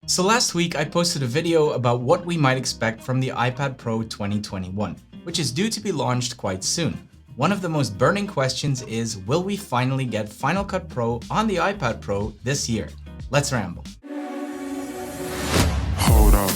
So last week I posted a video about what we might expect from the iPad Pro 2021, which is due to be launched quite soon. One of the most burning questions is, will we finally get Final Cut Pro on the iPad Pro this year? Let's ramble. Hold up,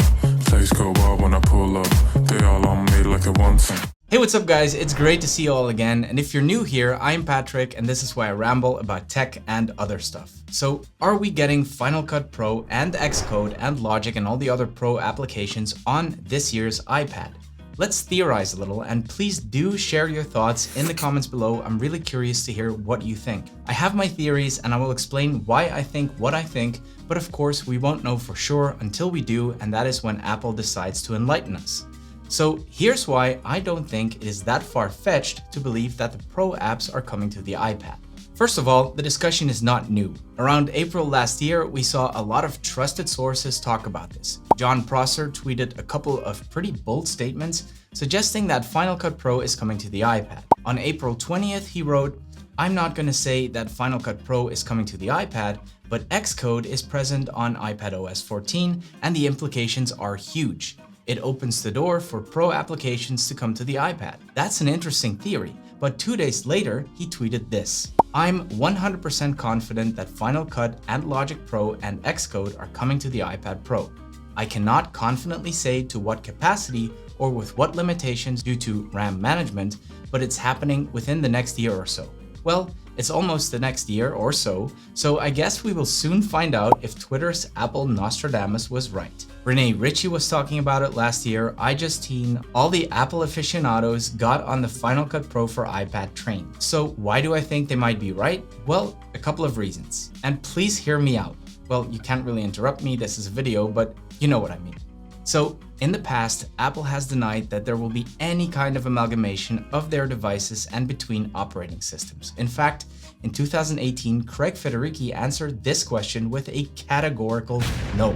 place go wild when I pull up. They all on me like a one thing. Hey, what's up guys? It's great to see you all again, and if you're new here, I'm Patrick and this is why I ramble about tech and other stuff. So, are we getting Final Cut Pro and Xcode and Logic and all the other Pro applications on this year's iPad? Let's theorize a little, and please do share your thoughts in the comments below. I'm really curious to hear what you think. I have my theories and I will explain why I think what I think, but of course we won't know for sure until we do, and that is when Apple decides to enlighten us. So here's why I don't think it is that far-fetched to believe that the Pro apps are coming to the iPad. First of all, the discussion is not new. Around April last year, we saw a lot of trusted sources talk about this. John Prosser tweeted a couple of pretty bold statements suggesting that Final Cut Pro is coming to the iPad. On April 20th, he wrote, "I'm not going to say that Final Cut Pro is coming to the iPad, but Xcode is present on iPadOS 14 and the implications are huge. It opens the door for Pro applications to come to the iPad." That's an interesting theory, but 2 days later, he tweeted this. "I'm 100% confident that Final Cut and Logic Pro and Xcode are coming to the iPad Pro. I cannot confidently say to what capacity or with what limitations due to RAM management, but it's happening within the next year or so." Well, it's almost the next year or so I guess we will soon find out if Twitter's Apple Nostradamus was right. Renee Ritchie was talking about it last year, iJustine, all the Apple aficionados got on the Final Cut Pro for iPad train. So why do I think they might be right? Well, a couple of reasons. And please hear me out. Well, you can't really interrupt me, this is a video, but you know what I mean. So, in the past, Apple has denied that there will be any kind of amalgamation of their devices and between operating systems. In fact, in 2018, Craig Federighi answered this question with a categorical no.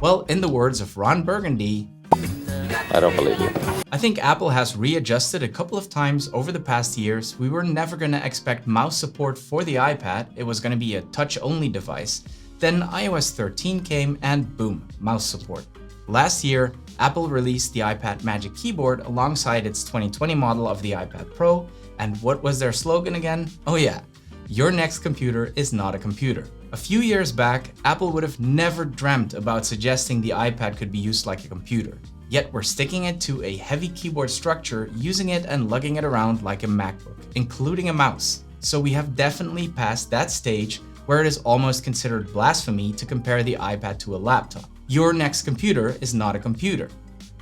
Well, in the words of Ron Burgundy, I don't believe you. I think Apple has readjusted a couple of times over the past years. We were never going to expect mouse support for the iPad. It was going to be a touch-only device. Then iOS 13 came and boom, mouse support. Last year, Apple released the iPad Magic Keyboard alongside its 2020 model of the iPad Pro, and what was their slogan again? Oh yeah, your next computer is not a computer. A few years back, Apple would have never dreamt about suggesting the iPad could be used like a computer. Yet we're sticking it to a heavy keyboard structure, using it and lugging it around like a MacBook, including a mouse. So we have definitely passed that stage where it is almost considered blasphemy to compare the iPad to a laptop. Your next computer is not a computer.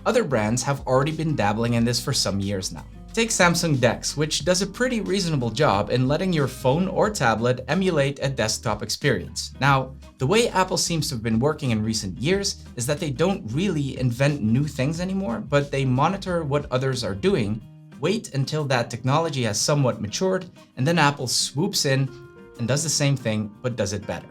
Other brands have already been dabbling in this for some years now. Take Samsung DeX, which does a pretty reasonable job in letting your phone or tablet emulate a desktop experience. Now, the way Apple seems to have been working in recent years is that they don't really invent new things anymore, but they monitor what others are doing, wait until that technology has somewhat matured, and then Apple swoops in and does the same thing, but does it better.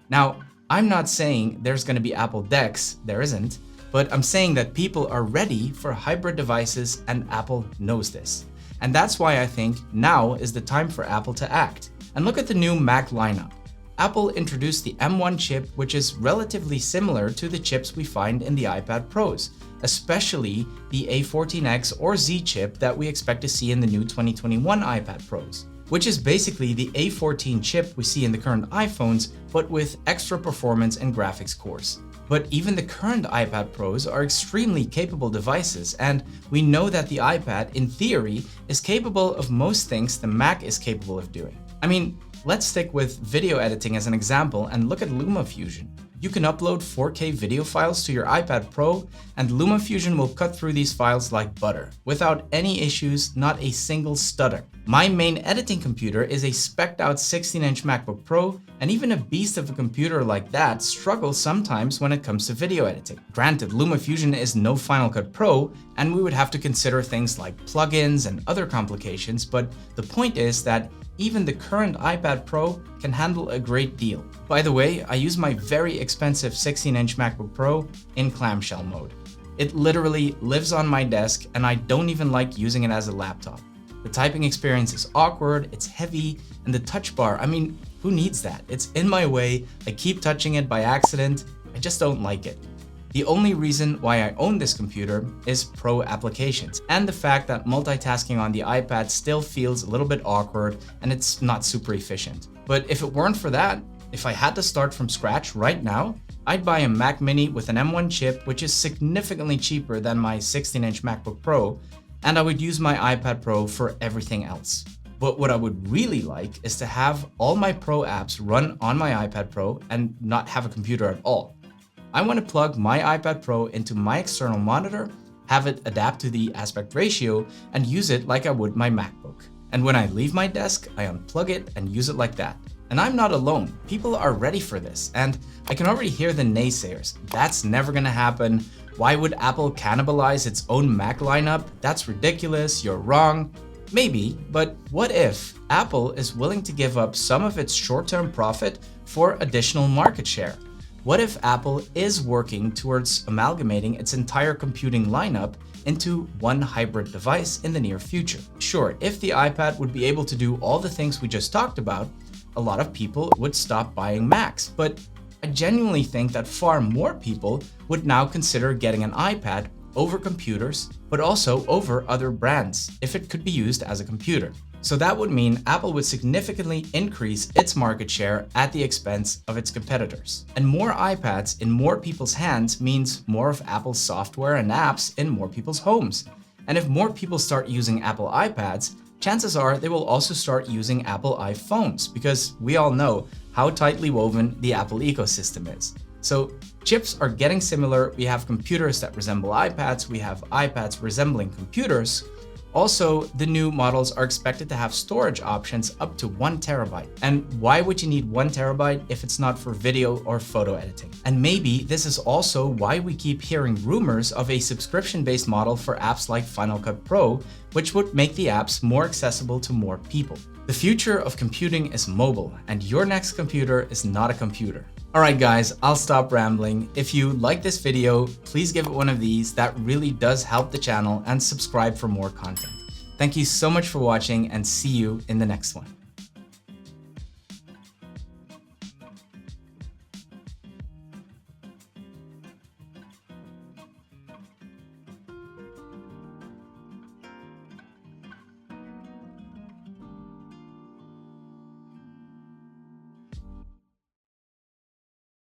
Now, I'm not saying there's going to be Apple DeX, there isn't, but I'm saying that people are ready for hybrid devices and Apple knows this. And that's why I think now is the time for Apple to act. And look at the new Mac lineup. Apple introduced the M1 chip, which is relatively similar to the chips we find in the iPad Pros, especially the A14X or Z chip that we expect to see in the new 2021 iPad Pros, which is basically the A14 chip we see in the current iPhones, but with extra performance and graphics cores. But even the current iPad Pros are extremely capable devices, and we know that the iPad, in theory, is capable of most things the Mac is capable of doing. I mean, let's stick with video editing as an example and look at Lumafusion. You can upload 4K video files to your iPad Pro, and Lumafusion will cut through these files like butter, without any issues, not a single stutter. My main editing computer is a spec'd out 16-inch MacBook Pro, and even a beast of a computer like that struggles sometimes when it comes to video editing. Granted, Lumafusion is no Final Cut Pro, and we would have to consider things like plugins and other complications, but the point is that even the current iPad Pro can handle a great deal. By the way, I use my very expensive 16-inch MacBook Pro in clamshell mode. It literally lives on my desk and I don't even like using it as a laptop. The typing experience is awkward, it's heavy, and the touch bar, I mean, who needs that? It's in my way, I keep touching it by accident. I just don't like it. The only reason why I own this computer is pro applications and the fact that multitasking on the iPad still feels a little bit awkward and it's not super efficient. But if it weren't for that, if I had to start from scratch right now, I'd buy a Mac Mini with an M1 chip, which is significantly cheaper than my 16-inch MacBook Pro, and I would use my iPad Pro for everything else. But what I would really like is to have all my Pro apps run on my iPad Pro and not have a computer at all. I want to plug my iPad Pro into my external monitor, have it adapt to the aspect ratio, and use it like I would my MacBook. And when I leave my desk, I unplug it and use it like that. And I'm not alone. People are ready for this, and I can already hear the naysayers. That's never gonna happen. Why would Apple cannibalize its own Mac lineup? That's ridiculous, you're wrong. Maybe, but what if Apple is willing to give up some of its short-term profit for additional market share? What if Apple is working towards amalgamating its entire computing lineup into one hybrid device in the near future? Sure, if the iPad would be able to do all the things we just talked about, a lot of people would stop buying Macs, but I genuinely think that far more people would now consider getting an iPad over computers, but also over other brands if it could be used as a computer. So that would mean Apple would significantly increase its market share at the expense of its competitors. And more iPads in more people's hands means more of Apple's software and apps in more people's homes. And if more people start using Apple iPads, chances are they will also start using Apple iPhones, because we all know how tightly woven the Apple ecosystem is. So chips are getting similar. We have computers that resemble iPads. We have iPads resembling computers. Also, the new models are expected to have storage options up to 1 terabyte. And why would you need 1 terabyte if it's not for video or photo editing? And maybe this is also why we keep hearing rumors of a subscription-based model for apps like Final Cut Pro, which would make the apps more accessible to more people. The future of computing is mobile, and your next computer is not a computer. Alright guys, I'll stop rambling. If you like this video, please give it one of these. That really does help the channel, and subscribe for more content. Thank you so much for watching, and see you in the next one.